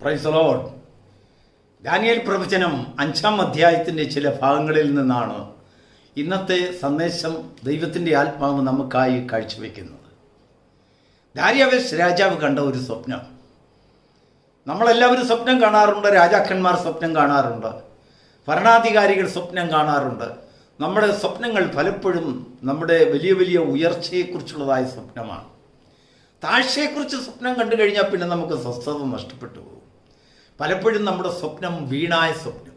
Price the Lord. Daniel പ്രവചനം 5-ാം അധ്യായത്തിൻ്റെ ചില ഭാഗങ്ങളിൽ നിന്നാണ് ഇന്നത്തെ സന്ദേശം ദൈവത്തിൻ്റെ ആത്മാവ് നമുക്കായി കാഴ്ചവെക്കുന്നത്. ദാരിയാവേശ് രാജാവ് കണ്ട ഒരു സ്വപ്നം. നമ്മളെല്ലാവരും സ്വപ്നം കാണാറുണ്ട്, രാജാക്കന്മാർ സ്വപ്നം കാണാറുണ്ട്, ഭരണാധികാരികൾ സ്വപ്നം കാണാറുണ്ട്. നമ്മുടെ സ്വപ്നങ്ങൾ പലപ്പോഴും നമ്മുടെ വലിയ വലിയ ഉയർച്ചയെക്കുറിച്ചുള്ളതായ സ്വപ്നമാണ്. താഴ്ചയെക്കുറിച്ച് സ്വപ്നം കണ്ടു കഴിഞ്ഞാൽ പിന്നെ നമുക്ക് സ്വസ്ഥത നഷ്ടപ്പെട്ടു പോകും. പലപ്പോഴും നമ്മുടെ സ്വപ്നം വീണായ സ്വപ്നം.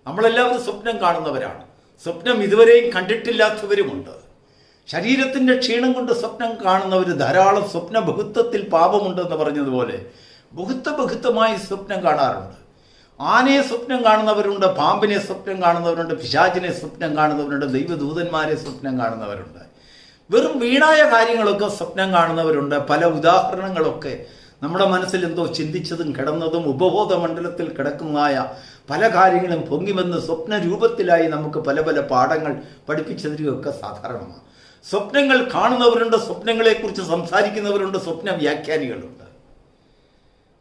നമ്മളെല്ലാവരും സ്വപ്നം കാണുന്നവരാണ്. സ്വപ്നം ഇതുവരെയും കണ്ടിട്ടില്ലാത്തവരുമുണ്ട്. ശരീരത്തിൻ്റെ ക്ഷീണം കൊണ്ട് സ്വപ്നം കാണുന്നവർ ധാരാളം. സ്വപ്ന ബഹുത്വത്തിൽ പാപമുണ്ടെന്ന് പറഞ്ഞതുപോലെ ബഹുത്വമായി സ്വപ്നം കാണാറുണ്ട്. ആനയെ സ്വപ്നം കാണുന്നവരുണ്ട്, പാമ്പിനെ സ്വപ്നം കാണുന്നവരുണ്ട്, പിശാചിനെ സ്വപ്നം കാണുന്നവരുണ്ട്, ദൈവദൂതന്മാരെ സ്വപ്നം കാണുന്നവരുണ്ട്. വെറും വീണായ കാര്യങ്ങളൊക്കെ സ്വപ്നം കാണുന്നവരുണ്ട്. പല ഉദാഹരണങ്ങളൊക്കെ നമ്മുടെ മനസ്സിൽ എന്തോ ചിന്തിച്ചതും കിടന്നതും ഉപബോധ മണ്ഡലത്തിൽ കിടക്കുന്നതായ പല കാര്യങ്ങളും പൊങ്ങിവന്ന് സ്വപ്ന രൂപത്തിലായി നമുക്ക് പല പല പാഠങ്ങൾ പഠിപ്പിച്ചതിലൊക്കെ സാധാരണമാണ്. സ്വപ്നങ്ങൾ കാണുന്നവരുണ്ട്, സ്വപ്നങ്ങളെക്കുറിച്ച് സംസാരിക്കുന്നവരുണ്ട്, സ്വപ്ന വ്യാഖ്യാനികളുണ്ട്.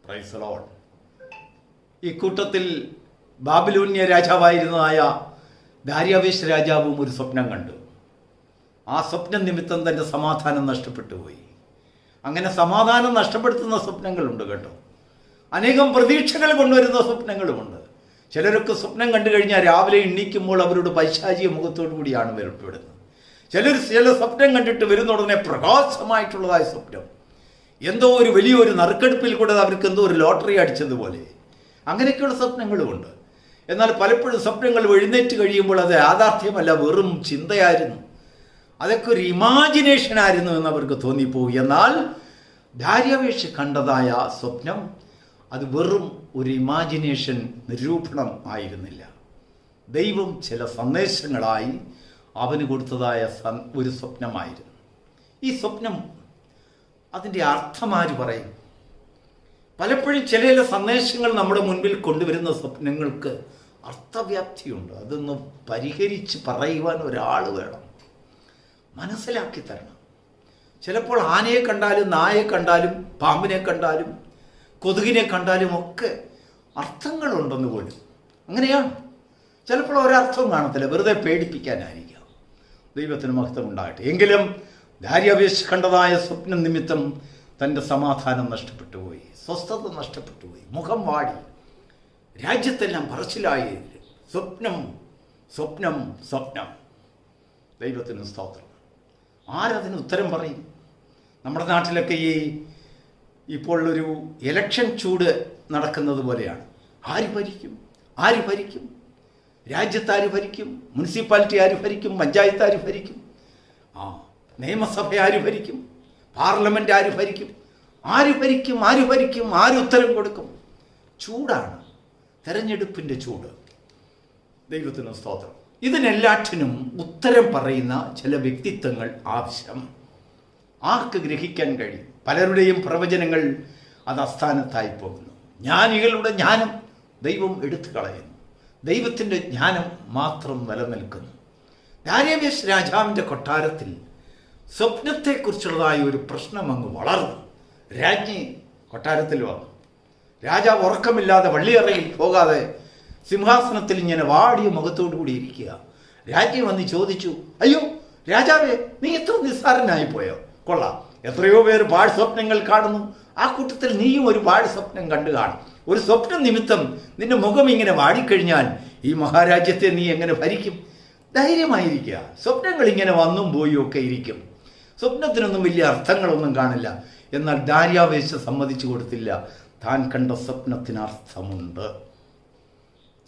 Praise the lord. ഈ കൂട്ടത്തിൽ ബാബിലോന്യ രാജാവായിരുന്നതായ ദാരിയാവേശ് രാജാവും ഒരു സ്വപ്നം കണ്ടു. ആ സ്വപ്നം നിമിത്തം തൻ്റെ സമാധാനം നഷ്ടപ്പെട്ടു പോയി. അങ്ങനെ സമാധാനം നഷ്ടപ്പെടുത്തുന്ന സ്വപ്നങ്ങളുണ്ട് കേട്ടോ. അനേകം പ്രതീക്ഷകൾ കൊണ്ടുവരുന്ന സ്വപ്നങ്ങളുമുണ്ട്. ചിലരൊക്കെ സ്വപ്നം കണ്ടു കഴിഞ്ഞാൽ രാവിലെ എണീക്കുമ്പോൾ അവരുടെ പൈശാചിക മുഖത്തോടു കൂടിയാണ് വരുന്നത്. ചില സ്വപ്നം കണ്ടിട്ട് വരുന്ന ഉടനെ പ്രകാശമായിട്ടുള്ളതായ സ്വപ്നം. എന്തോ ഒരു വലിയൊരു നറുക്കെടുപ്പിൽ കൂടെ അവർക്ക് എന്തോ ഒരു ലോട്ടറി അടിച്ചതുപോലെ അങ്ങനെയൊക്കെയുള്ള സ്വപ്നങ്ങളുമുണ്ട്. എന്നാൽ പലപ്പോഴും സ്വപ്നങ്ങൾ എഴുന്നേറ്റ് കഴിയുമ്പോൾ അത് യാഥാർത്ഥ്യമല്ല, വെറും ചിന്തയായിരുന്നു, അതൊക്കെ ഒരു ഇമാജിനേഷൻ ആയിരുന്നു എന്നവർക്ക് തോന്നിപ്പോയി. എന്നാൽ ദാരിയാവേശ് കണ്ടതായ സ്വപ്നം അത് വെറും ഒരു ഇമാജിനേഷൻ, നിരൂപണം ആയിരുന്നില്ല. ദൈവം ചില സന്ദേശങ്ങളായി അവന് കൊടുത്തതായ ഒരു സ്വപ്നമായിരുന്നു. ഈ സ്വപ്നം അതിൻ്റെ അർത്ഥമാര് പറയും? പലപ്പോഴും ചില സന്ദേശങ്ങൾ നമ്മുടെ മുൻപിൽ കൊണ്ടുവരുന്ന സ്വപ്നങ്ങൾക്ക് അർത്ഥവ്യാപ്തിയുണ്ട്. അതൊന്ന് പരിഹരിച്ച് പറയുവാൻ ഒരാൾ വേണം, മനസ്സിലാക്കി തരണം. ചിലപ്പോൾ ആനയെ കണ്ടാലും നായയെ കണ്ടാലും പാമ്പിനെ കണ്ടാലും കൊതുകിനെ കണ്ടാലും ഒക്കെ അർത്ഥങ്ങളുണ്ടെന്ന് പോലും. അങ്ങനെയാണ്. ചിലപ്പോൾ ഒരർത്ഥവും കാണത്തില്ല, വെറുതെ പേടിപ്പിക്കാനായിരിക്കാം. ദൈവത്തിന് മഹത്വം ഉണ്ടാകട്ടെ. എങ്കിലും ദാരിയാവേശ് കണ്ടതായ സ്വപ്നം നിമിത്തം തൻ്റെ സമാധാനം നഷ്ടപ്പെട്ടു പോയി, സ്വസ്ഥത നഷ്ടപ്പെട്ടു പോയി, മുഖം വാടി, രാജ്യത്തെല്ലാം പറച്ചിലായി. സ്വപ്നം സ്വപ്നം സ്വപ്നം. ദൈവത്തിന് സ്തോത്രം. ആരതിന് ഉത്തരം പറയും? നമ്മുടെ നാട്ടിലൊക്കെ ഇപ്പോൾ ഒരു ഇലക്ഷൻ ചൂട് നടക്കുന്നത് പോലെയാണ്. ആര് ഭരിക്കും? ആര് ഭരിക്കും? രാജ്യത്ത് ആര് ഭരിക്കും? മുനിസിപ്പാലിറ്റി ആര് ഭരിക്കും? പഞ്ചായത്ത് ആര് ഭരിക്കും? നിയമസഭ ആര് ഭരിക്കും? പാർലമെൻറ്റ് ആര് ഭരിക്കും? ആര് ഭരിക്കും? ആര് ഭരിക്കും? ആര് ഉത്തരം കൊടുക്കും? ചൂടാണ്, തെരഞ്ഞെടുപ്പിൻ്റെ ചൂട്. ദൈവത്തിന് സ്തോത്രം. ഇതിനെല്ലാറ്റിനും ഉത്തരം പറയുന്ന ചില വ്യക്തിത്വങ്ങൾ ആവശ്യം. ആർക്ക് ഗ്രഹിക്കാൻ കഴിയും? പലരുടെയും പ്രവചനങ്ങൾ അത് അസ്ഥാനത്തായി പോകുന്നു. ജ്ഞാനികളുടെ ജ്ഞാനം ദൈവം എടുത്തു കളയുന്നു. ദൈവത്തിൻ്റെ ജ്ഞാനം മാത്രം നിലനിൽക്കുന്നു. ദാരിയാവേശ് രാജാവിൻ്റെ കൊട്ടാരത്തിൽ സ്വപ്നത്തെക്കുറിച്ചുള്ളതായ ഒരു പ്രശ്നം അങ്ങ് വളർന്നു. രാജ്ഞി കൊട്ടാരത്തിൽ വന്നു. രാജാവ് ഉറക്കമില്ലാതെ വള്ളിയറയിൽ പോകാതെ സിംഹാസനത്തിൽ ഇങ്ങനെ വാടിയ മുഖത്തോടു കൂടി ഇരിക്കുക. രാജ്ഞി വന്ന് ചോദിച്ചു, അയ്യോ രാജാവേ, നീ എത്ര നിസ്സാരനായി പോയോ? കൊള്ളാം, എത്രയോ പേർ പാഴ് സ്വപ്നങ്ങൾ കാണുന്നു. ആ കൂട്ടത്തിൽ നീയും ഒരു പാഴ് സ്വപ്നം കണ്ടു കാണും. ഒരു സ്വപ്നം നിമിത്തം നിന്റെ മുഖം ഇങ്ങനെ വാടിക്കഴിഞ്ഞാൽ ഈ മഹാരാജ്യത്തെ നീ എങ്ങനെ ഭരിക്കും? ധൈര്യമായിരിക്കുക. സ്വപ്നങ്ങൾ ഇങ്ങനെ വന്നും പോയും ഒക്കെ ഇരിക്കും. സ്വപ്നത്തിനൊന്നും വലിയ അർത്ഥങ്ങളൊന്നും കാണില്ല. എന്നാൽ ദാരിയാവേശ് സമ്മതിച്ചു കൊടുത്തില്ല. താൻ കണ്ട സ്വപ്നത്തിന് അർത്ഥമുണ്ട്.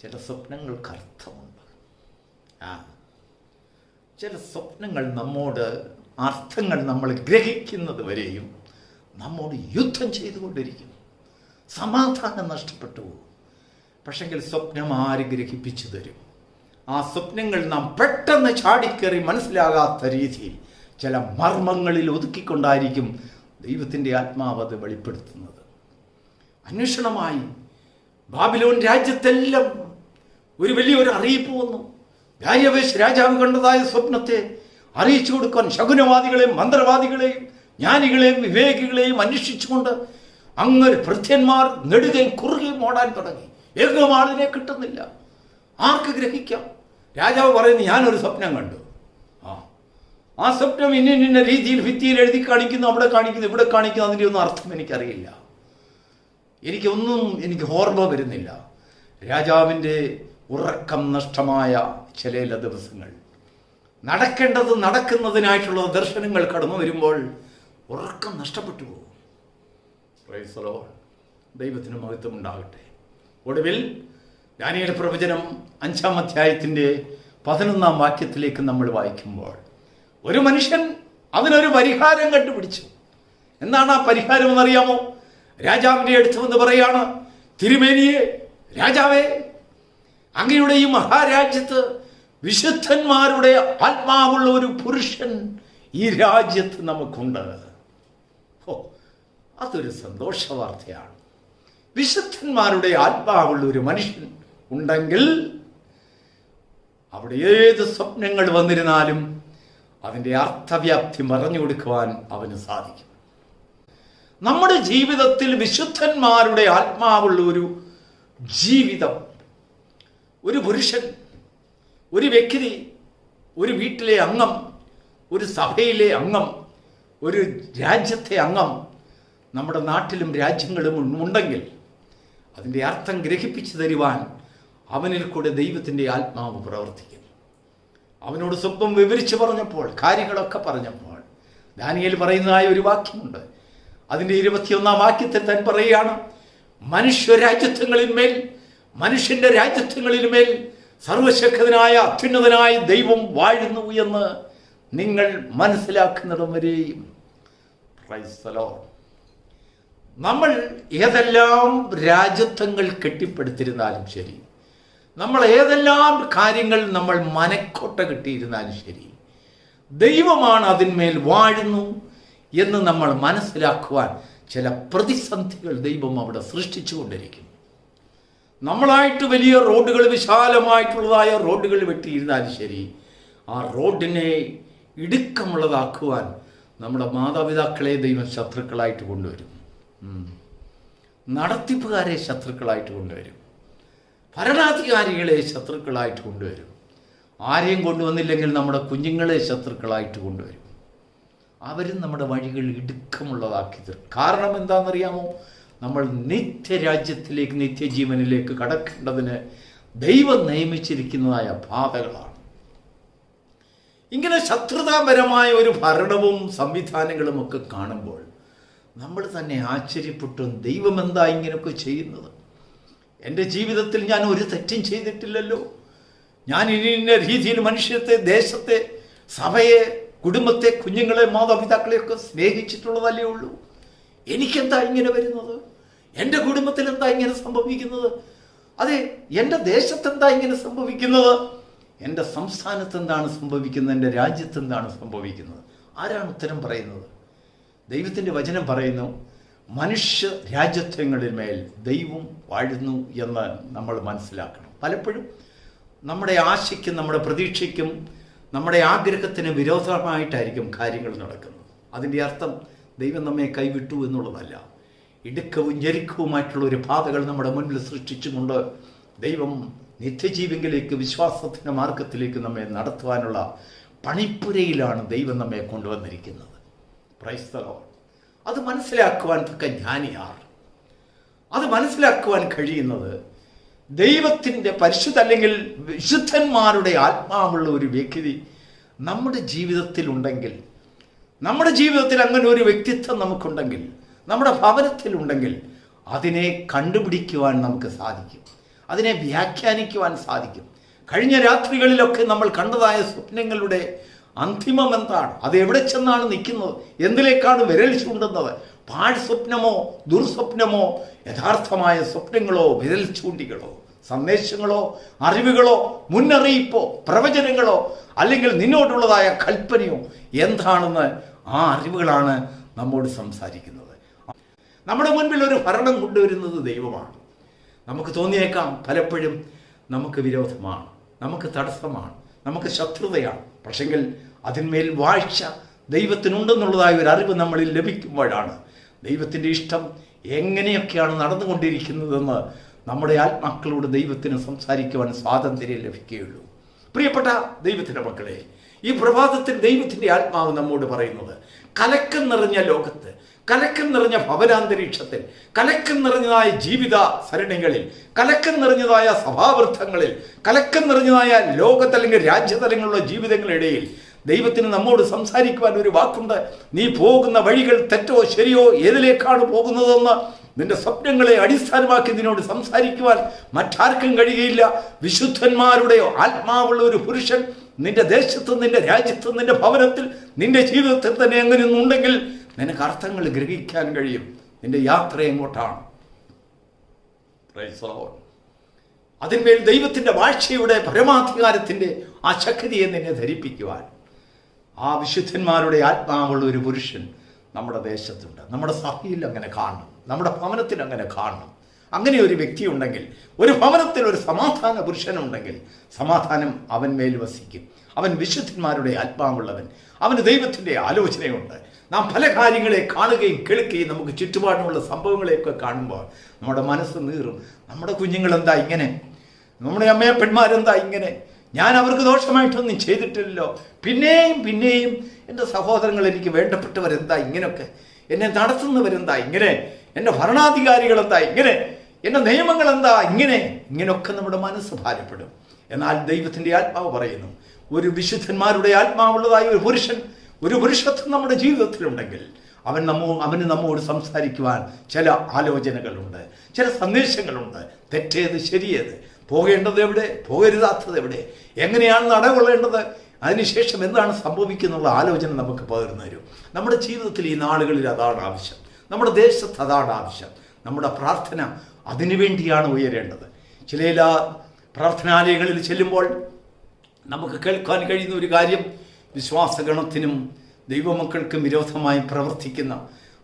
ചില സ്വപ്നങ്ങൾക്ക് അർത്ഥമുണ്ട്. ചില സ്വപ്നങ്ങൾ നമ്മോട് അർത്ഥങ്ങൾ നമ്മൾ ഗ്രഹിക്കുന്നത് വരെയും നമ്മോട് യുദ്ധം ചെയ്തുകൊണ്ടിരിക്കും. സമാധാനം നഷ്ടപ്പെട്ടു പോകും. പക്ഷെങ്കിൽ സ്വപ്നം ആര് ഗ്രഹിപ്പിച്ചു തരും? ആ സ്വപ്നങ്ങൾ നാം പെട്ടെന്ന് ചാടിക്കേറി മനസ്സിലാകാത്ത രീതിയിൽ ചില മർമ്മങ്ങളിൽ ഒതുക്കിക്കൊണ്ടായിരിക്കും ദൈവത്തിൻ്റെ ആത്മാവ് അത് വെളിപ്പെടുത്തുന്നത്. അന്വേഷണമായി ബാബിലോൺ രാജ്യത്തെല്ലാം ഒരു വലിയൊരു അറിയിപ്പ് വന്നു. ദാരിയാവേശ് രാജാവ് കണ്ടതായ സ്വപ്നത്തെ അറിയിച്ചു കൊടുക്കാൻ ശകുനവാദികളെയും മന്ത്രവാദികളെയും ജ്ഞാനികളെയും വിവേകികളെയും അന്വേഷിച്ചുകൊണ്ട് അങ്ങനെ ഭൃത്യന്മാർ നെടുകയും കുറുകയും ഓടാൻ തുടങ്ങി. എങ്ങും ആളിനെ കിട്ടുന്നില്ല. ആർക്ക് ഗ്രഹിക്കാം? രാജാവ് പറയുന്നു, ഞാനൊരു സ്വപ്നം കണ്ടു. ആ സ്വപ്നം ഇന്ന രീതിയിൽ ഭിത്തിയിൽ എഴുതി കാണിക്കുന്നു, അവിടെ കാണിക്കുന്നു, ഇവിടെ കാണിക്കുന്നു. അതിൻ്റെ ഒന്നും അർത്ഥം എനിക്കറിയില്ല. എനിക്ക് ഓർമ്മ വരുന്നില്ല. രാജാവിൻ്റെ ഉറക്കം നഷ്ടമായ ചില ദിവസങ്ങൾ, നടക്കേണ്ടത് നടക്കുന്നതിനായിട്ടുള്ള ദർശനങ്ങൾ കടന്നു വരുമ്പോൾ ഉറക്കം നഷ്ടപ്പെട്ടു പോകും. Price the Lord. ദൈവത്തിന് മഹത്വം ഉണ്ടാകട്ടെ. ഒടുവിൽ ദാനിയേൽ പ്രവചനം 5-ാം അധ്യായത്തിൻ്റെ 11-ാം വാക്യത്തിലേക്ക് നമ്മൾ വായിക്കുമ്പോൾ ഒരു മനുഷ്യൻ അതിനൊരു പരിഹാരം കണ്ടുപിടിച്ചു. എന്താണ് ആ പരിഹാരം എന്നറിയാമോ? രാജാവിൻ്റെ അടുത്ത് വന്ന് പറയാണ്, തിരുമേനിയെ, രാജാവേ, അങ്ങയുടെ ഈ മഹാരാജ്യത്ത് വിശുദ്ധന്മാരുടെ ആത്മാവുള്ള ഒരു പുരുഷൻ ഈ രാജ്യത്ത് നമുക്കുണ്ട്. അതൊരു സന്തോഷ വാർത്തയാണ്. വിശുദ്ധന്മാരുടെ ആത്മാവുള്ള ഒരു മനുഷ്യൻ ഉണ്ടെങ്കിൽ അവിടെ ഏത് സ്വപ്നങ്ങൾ വന്നിരുന്നാലും അതിൻ്റെ അർത്ഥവ്യാപ്തി പറഞ്ഞു കൊടുക്കുവാൻ അവന് സാധിക്കും. നമ്മുടെ ജീവിതത്തിൽ വിശുദ്ധന്മാരുടെ ആത്മാവുള്ള ഒരു ജീവിതം, ഒരു പുരുഷൻ, ഒരു വ്യക്തി, ഒരു വീട്ടിലെ അംഗം, ഒരു സഭയിലെ അംഗം, ഒരു രാജ്യത്തെ അംഗം നമ്മുടെ നാട്ടിലും രാജ്യങ്ങളും ഉണ്ടെങ്കിൽ അതിൻ്റെ അർത്ഥം ഗ്രഹിപ്പിച്ചു തരുവാൻ അവനിൽ കൂടെ ദൈവത്തിൻ്റെ ആത്മാവ് പ്രവർത്തിക്കും. അവനോട് സ്വപ്നം വിവരിച്ചു പറഞ്ഞപ്പോൾ, കാര്യങ്ങളൊക്കെ പറഞ്ഞപ്പോൾ, ദാനിയേൽ പറയുന്നതായ ഒരു വാക്യമുണ്ട്. അതിൻ്റെ 21-ാം വാക്യത്തിൽ താൻ പറയുകയാണ്, മനുഷ്യന്റെ രാജ്യത്വങ്ങളിന്മേൽ സർവശക്തനായ അത്യുന്നതനായ ദൈവം വാഴുന്നു എന്ന് നിങ്ങൾ മനസ്സിലാക്കുന്നിടം വരെയും. Price the Lord. നമ്മൾ ഏതെല്ലാം രാജ്യത്വങ്ങൾ കെട്ടിപ്പടുത്തിരുന്നാലും ശരി, നമ്മൾ ഏതെല്ലാം കാര്യങ്ങൾ നമ്മൾ മനക്കോട്ട കിട്ടിയിരുന്നാലും ശരി, ദൈവമാണ് അതിന്മേൽ വാഴുന്നു എന്ന് നമ്മൾ മനസ്സിലാക്കുവാൻ ചില പ്രതിസന്ധികൾ ദൈവം അവിടെ സൃഷ്ടിച്ചു കൊണ്ടിരിക്കും. നമ്മളായിട്ട് വലിയ റോഡുകൾ, വിശാലമായിട്ടുള്ളതായ റോഡുകൾ വെട്ടിയിരുന്നാലും ശരി, ആ റോഡിനെ ഇടുക്കമുള്ളതാക്കുവാൻ നമ്മുടെ മാതാപിതാക്കളെ ദൈവം ശത്രുക്കളായിട്ട് കൊണ്ടുവരും. നടത്തിപ്പുകാരെ ശത്രുക്കളായിട്ട് കൊണ്ടുവരും. ഭരണാധികാരികളെ ശത്രുക്കളായിട്ട് കൊണ്ടുവരും. ആരെയും കൊണ്ടുവന്നില്ലെങ്കിൽ നമ്മുടെ കുഞ്ഞുങ്ങളെ ശത്രുക്കളായിട്ട് കൊണ്ടുവരും. അവരും നമ്മുടെ വഴികൾ ഇടുക്കമുള്ളതാക്കി തീർക്കും. കാരണം എന്താണെന്നറിയാമോ? നമ്മൾ നിത്യരാജ്യത്തിലേക്ക്, നിത്യജീവനിലേക്ക് കടക്കേണ്ടതിന് ദൈവം നിയമിച്ചിരിക്കുന്നതായ പാതകളാണ്. ഇങ്ങനെ ശത്രുതാപരമായ ഒരു ഭരണവും സംവിധാനങ്ങളും ഒക്കെ കാണുമ്പോൾ നമ്മൾ തന്നെ ആശ്ചര്യപ്പെട്ടു, ദൈവം എന്താ ഇങ്ങനെയൊക്കെ ചെയ്യുന്നത്? എൻ്റെ ജീവിതത്തിൽ ഞാൻ ഒരു തെറ്റും ചെയ്തിട്ടില്ലല്ലോ. ഞാൻ ഇന്ന രീതിയിൽ മനുഷ്യത്തെ, ദേശത്തെ, സഭയെ, കുടുംബത്തെ, കുഞ്ഞുങ്ങളെ, മാതാപിതാക്കളെയൊക്കെ സ്നേഹിച്ചിട്ടുള്ളതല്ലേ ഉള്ളൂ. എനിക്കെന്താ ഇങ്ങനെ വരുന്നത്? എൻ്റെ കുടുംബത്തിൽ എന്താ ഇങ്ങനെ സംഭവിക്കുന്നത്? അതെ, എൻ്റെ ദേശത്തെന്താ ഇങ്ങനെ സംഭവിക്കുന്നത്? എൻ്റെ സംസ്ഥാനത്ത് എന്താണ് സംഭവിക്കുന്നത്? എൻ്റെ രാജ്യത്ത് എന്താണ് സംഭവിക്കുന്നത്? ആരാണ് ഉത്തരം പറയുന്നത്? ദൈവത്തിൻ്റെ വചനം പറയുന്നു, മനുഷ്യ രാജ്യത്വങ്ങളിന്മേൽ ദൈവം വാഴുന്നു എന്ന് നമ്മൾ മനസ്സിലാക്കണം. പലപ്പോഴും നമ്മുടെ ആശയ്ക്കും നമ്മുടെ പ്രതീക്ഷയ്ക്കും നമ്മുടെ ആഗ്രഹത്തിന് വിരോധമായിട്ടായിരിക്കും കാര്യങ്ങൾ നടക്കുന്നത്. അതിൻ്റെ അർത്ഥം ദൈവം നമ്മെ കൈവിട്ടു എന്നുള്ളതല്ല. ഇടുക്കവും ഞെരുക്കവുമായിട്ടുള്ള ഒരു പാതകൾ നമ്മുടെ മുൻപിൽ സൃഷ്ടിച്ചുകൊണ്ട് ദൈവം നിത്യജീവികളിലേക്ക്, വിശ്വാസത്തിൻ്റെ മാർഗത്തിലേക്ക് നമ്മെ നടത്തുവാനുള്ള പണിപ്പുരയിലാണ് ദൈവം നമ്മെ കൊണ്ടുവന്നിരിക്കുന്നത്. Price the Lord. അത് മനസ്സിലാക്കുവാൻ തക്ക ജ്ഞാനിയാർ. അത് മനസ്സിലാക്കുവാൻ കഴിയുന്നത് ദൈവത്തിൻ്റെ പരിശുദ്ധ അല്ലെങ്കിൽ വിശുദ്ധന്മാരുടെ ആത്മാവുള്ള ഒരു വ്യക്തി നമ്മുടെ ജീവിതത്തിലുണ്ടെങ്കിൽ, നമ്മുടെ ജീവിതത്തിൽ അങ്ങനെ ഒരു വ്യക്തിത്വം നമുക്കുണ്ടെങ്കിൽ, നമ്മുടെ ഭവനത്തിലുണ്ടെങ്കിൽ, അതിനെ കണ്ടുപിടിക്കുവാൻ നമുക്ക് സാധിക്കും. അതിനെ വ്യാഖ്യാനിക്കുവാൻ സാധിക്കും. കഴിഞ്ഞ രാത്രികളിലൊക്കെ നമ്മൾ കണ്ടതായ സ്വപ്നങ്ങളുടെ അന്തിമം എന്താണ്? അത് എവിടെ ചെന്നാണ് നിൽക്കുന്നത്? എന്തിലേക്കാണ് വിരൽ ചൂണ്ടുന്നത്? പാഴ് സ്വപ്നമോ, ദുർസ്വപ്നമോ, യഥാർത്ഥമായ സ്വപ്നങ്ങളോ, വിരൽ ചൂണ്ടികളോ, സന്ദേശങ്ങളോ, അറിവുകളോ, മുന്നറിയിപ്പോ, പ്രവചനങ്ങളോ, അല്ലെങ്കിൽ നിന്നോടുള്ളതായ കൽപ്പനയോ എന്താണെന്ന് ആ അറിവുകളാണ് നമ്മോട് സംസാരിക്കുന്നത്. നമ്മുടെ മുൻപിൽ ഒരു ഭരണം കൊണ്ടുവരുന്നത് ദൈവമാണ്. നമുക്ക് തോന്നിയേക്കാം പലപ്പോഴും നമുക്ക് വിരോധമാണ്, നമുക്ക് തടസ്സമാണ്, നമുക്ക് ശത്രുതയാണ്. പക്ഷെങ്കിൽ അതിന്മേൽ വാഴ്ച ദൈവത്തിനുണ്ടെന്നുള്ളതായ ഒരു അറിവ് നമ്മളിൽ ലഭിക്കുമ്പോഴാണ് ദൈവത്തിൻ്റെ ഇഷ്ടം എങ്ങനെയൊക്കെയാണ് നടന്നുകൊണ്ടിരിക്കുന്നതെന്ന് നമ്മുടെ ആത്മാക്കളോട് ദൈവത്തിന് സംസാരിക്കുവാൻ സ്വാതന്ത്ര്യം ലഭിക്കുകയുള്ളൂ. പ്രിയപ്പെട്ട ദൈവത്തിൻ്റെ മക്കളെ, ഈ പ്രഭാതത്തിൽ ദൈവത്തിൻ്റെ ആത്മാവ് നമ്മോട് പറയുന്നത്, കലക്കം നിറഞ്ഞ ലോകത്ത്, കലക്കം നിറഞ്ഞ ഭവനാന്തരീക്ഷത്തിൽ, കലക്കം നിറഞ്ഞതായ ജീവിത സരണികളിൽ, കലക്കം നിറഞ്ഞതായ സഭാവൃത്തങ്ങളിൽ, കലക്കം നിറഞ്ഞതായ ലോകത്തല്ലെങ്കിൽ രാജ്യതലങ്ങളിലുള്ള ജീവിതങ്ങളിടയിൽ ദൈവത്തിന് നമ്മോട് സംസാരിക്കുവാൻ ഒരു വാക്കുണ്ട്. നീ പോകുന്ന വഴികൾ തെറ്റോ ശരിയോ ഏതിലേക്കാണ് പോകുന്നതെന്ന് നിന്റെ സ്വപ്നങ്ങളെ അടിസ്ഥാനമാക്കി നിന്നോട് സംസാരിക്കുവാൻ മറ്റാർക്കും കഴിയുകയില്ല. വിശുദ്ധന്മാരുടെ ആത്മാവുള്ള ഒരു പുരുഷൻ നിന്റെ ദേശത്തും നിന്റെ രാജ്യത്തും നിന്റെ ഭവനത്തിൽ നിന്റെ ജീവിതത്തിൽ തന്നെ എങ്ങനെയൊന്നുണ്ടെങ്കിൽ നിനക്ക് അർത്ഥങ്ങൾ ഗ്രഹിക്കാൻ കഴിയും. നിന്റെ യാത്ര എങ്ങോട്ടാണ്? അതിന്മേൽ ദൈവത്തിൻ്റെ വാഴ്ചയുടെ പരമാധികാരത്തിൻ്റെ ആ ശക്തിയെ നിന്നെ ധരിപ്പിക്കുവാൻ ആ വിശുദ്ധന്മാരുടെ ആത്മാവുള്ള ഒരു പുരുഷൻ നമ്മുടെ ദേശത്തുണ്ട്. നമ്മുടെ സഭയിൽ അങ്ങനെ കാണണം, നമ്മുടെ ഭവനത്തിൽ അങ്ങനെ കാണണം. അങ്ങനെ ഒരു വ്യക്തി ഉണ്ടെങ്കിൽ, ഒരു ഭവനത്തിൽ ഒരു സമാധാന പുരുഷനുണ്ടെങ്കിൽ സമാധാനം അവൻ മേൽ വസിക്കും. അവൻ വിശുദ്ധന്മാരുടെ ആത്മാവുള്ളവൻ, അവന് ദൈവത്തിൻ്റെ ആലോചനയുണ്ട്. നാം പല കാര്യങ്ങളെ കാണുകയും കേൾക്കുകയും നമുക്ക് ചുറ്റുപാടുമുള്ള സംഭവങ്ങളെയൊക്കെ കാണുമ്പോൾ നമ്മുടെ മനസ്സ് നീറും. നമ്മുടെ കുഞ്ഞുങ്ങളെന്താ ഇങ്ങനെ, നമ്മുടെ അമ്മയപ്പന്മാരെന്താ ഇങ്ങനെ, ഞാൻ അവർക്ക് ദോഷമായിട്ടൊന്നും ചെയ്തിട്ടില്ലല്ലോ, പിന്നെയും പിന്നെയും എൻ്റെ സഹോദരങ്ങൾ, എനിക്ക് വേണ്ടപ്പെട്ടവരെന്താ ഇങ്ങനെയൊക്കെ, എന്നെ നടത്തുന്നവരെന്താ ഇങ്ങനെ, എൻ്റെ ഭരണാധികാരികളെന്താ ഇങ്ങനെ, എൻ്റെ നിയമങ്ങളെന്താ ഇങ്ങനെ, ഇങ്ങനെയൊക്കെ നമ്മുടെ മനസ്സ് ഭാരപ്പെടും. എന്നാൽ ദൈവത്തിൻ്റെ ആത്മാവ് പറയുന്നു, ഒരു വിശുദ്ധന്മാരുടെ ആത്മാവുള്ളതായ ഒരു പുരുഷൻ, ഒരു പുരുഷത്വം നമ്മുടെ ജീവിതത്തിലുണ്ടെങ്കിൽ അവന് നമ്മോട് സംസാരിക്കുവാൻ ചില ആലോചനകളുണ്ട്, ചില സന്ദേശങ്ങളുണ്ട്. തെറ്റേത് ശരിയേത്, പോകേണ്ടത് എവിടെ, പോകരുതാത്തത് എവിടെ, എങ്ങനെയാണ് നടകൊള്ളേണ്ടത്, അതിനുശേഷം എന്താണ് സംഭവിക്കുന്നുള്ള ആലോചന നമുക്ക് പകർന്നു തരും. നമ്മുടെ ജീവിതത്തിൽ ഈ നാളുകളിൽ അതാണ് ആവശ്യം, നമ്മുടെ ദേശത്ത് അതാണ് ആവശ്യം. നമ്മുടെ പ്രാർത്ഥന അതിനുവേണ്ടിയാണ് ഉയരേണ്ടത്. ചില പ്രാർത്ഥനാലയങ്ങളിൽ ചെല്ലുമ്പോൾ നമുക്ക് കേൾക്കാൻ കഴിയുന്ന ഒരു കാര്യം, വിശ്വാസഗണത്തിനും ദൈവമക്കൾക്കും വിരോധമായി പ്രവർത്തിക്കുന്ന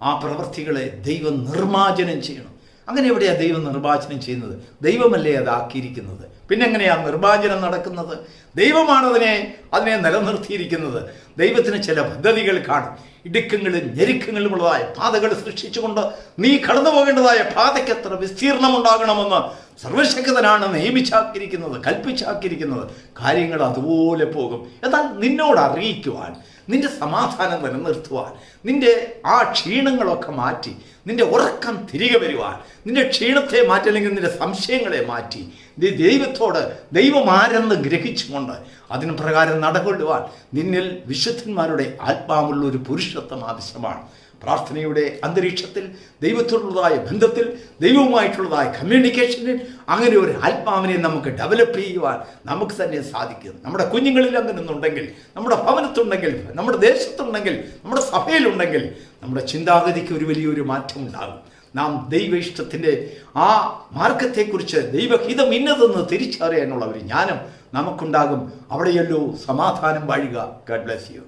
ആ പ്രവൃത്തികളെ ദൈവം നിർമ്മാർജ്ജനം ചെയ്യണം. അങ്ങനെ എവിടെയാണ് ദൈവം നിർമ്മാർജ്ജനം ചെയ്യുന്നത്? ദൈവമല്ലേ അതാക്കിയിരിക്കുന്നത്. പിന്നെ എങ്ങനെയാണ് നിർമ്മാർജ്ജനം നടക്കുന്നത്? ദൈവമാണ് അതിനെ നിലനിർത്തിയിരിക്കുന്നത്. ദൈവത്തിന് ചില പദ്ധതികൾ കാണും. ഇടുക്കങ്ങളും ഞെരുക്കങ്ങളുമുള്ളതായ പാതകൾ സൃഷ്ടിച്ചുകൊണ്ട് നീ കടന്നു പോകേണ്ടതായ പാതയ്ക്ക് എത്ര വിസ്തീർണമുണ്ടാകണമെന്ന് സർവശക്തനാണ് നിയമിച്ചാക്കിയിരിക്കുന്നത്, കൽപ്പിച്ചാക്കിയിരിക്കുന്നത്. കാര്യങ്ങൾ അതുപോലെ പോകും. എന്നാൽ നിന്നോട് അറിയിക്കുവാൻ, നിന്റെ സമാധാനം നിലനിർത്തുവാൻ, നിന്റെ ആ ക്ഷീണങ്ങളൊക്കെ മാറ്റി നിന്റെ ഉറക്കം തിരികെ വരുവാൻ, നിന്റെ ക്ഷീണത്തെ മാറ്റി, അല്ലെങ്കിൽ നിന്റെ സംശയങ്ങളെ മാറ്റി ദൈവത്തോട് ദൈവമാരെന്ന് ഗ്രഹിച്ചുകൊണ്ട് അതിന് പ്രകാരം നടകൊള്ളുവാൻ നിന്നിൽ വിശുദ്ധന്മാരുടെ ആത്മാവുള്ള ഒരു പുരുഷത്വം ആവശ്യമാണ്. പ്രാർത്ഥനയുടെ അന്തരീക്ഷത്തിൽ, ദൈവത്തോടുള്ളതായ ബന്ധത്തിൽ, ദൈവവുമായിട്ടുള്ളതായ കമ്മ്യൂണിക്കേഷനിൽ അങ്ങനെ ഒരു ആത്മാവിനെ നമുക്ക് ഡെവലപ്പ് ചെയ്യുവാൻ നമുക്ക് തന്നെ സാധിക്കും. നമ്മുടെ കുഞ്ഞുങ്ങളിൽ അങ്ങനെ ഒന്നുണ്ടെങ്കിൽ, നമ്മുടെ ഭവനത്തുണ്ടെങ്കിൽ, നമ്മുടെ ദേശത്തുണ്ടെങ്കിൽ, നമ്മുടെ സഭയിലുണ്ടെങ്കിൽ നമ്മുടെ ചിന്താഗതിക്ക് ഒരു വലിയൊരു മാറ്റം ഉണ്ടാകും. നാം ദൈവ ഇഷ്ടത്തിൻ്റെ ആ മാർഗത്തെക്കുറിച്ച്, ദൈവഹിതം ഇന്നതെന്ന് തിരിച്ചറിയാനുള്ള ഒരു ജ്ഞാനം നമുക്കുണ്ടാകും. അവിടെയല്ലോ സമാധാനം വാഴുക. God bless U.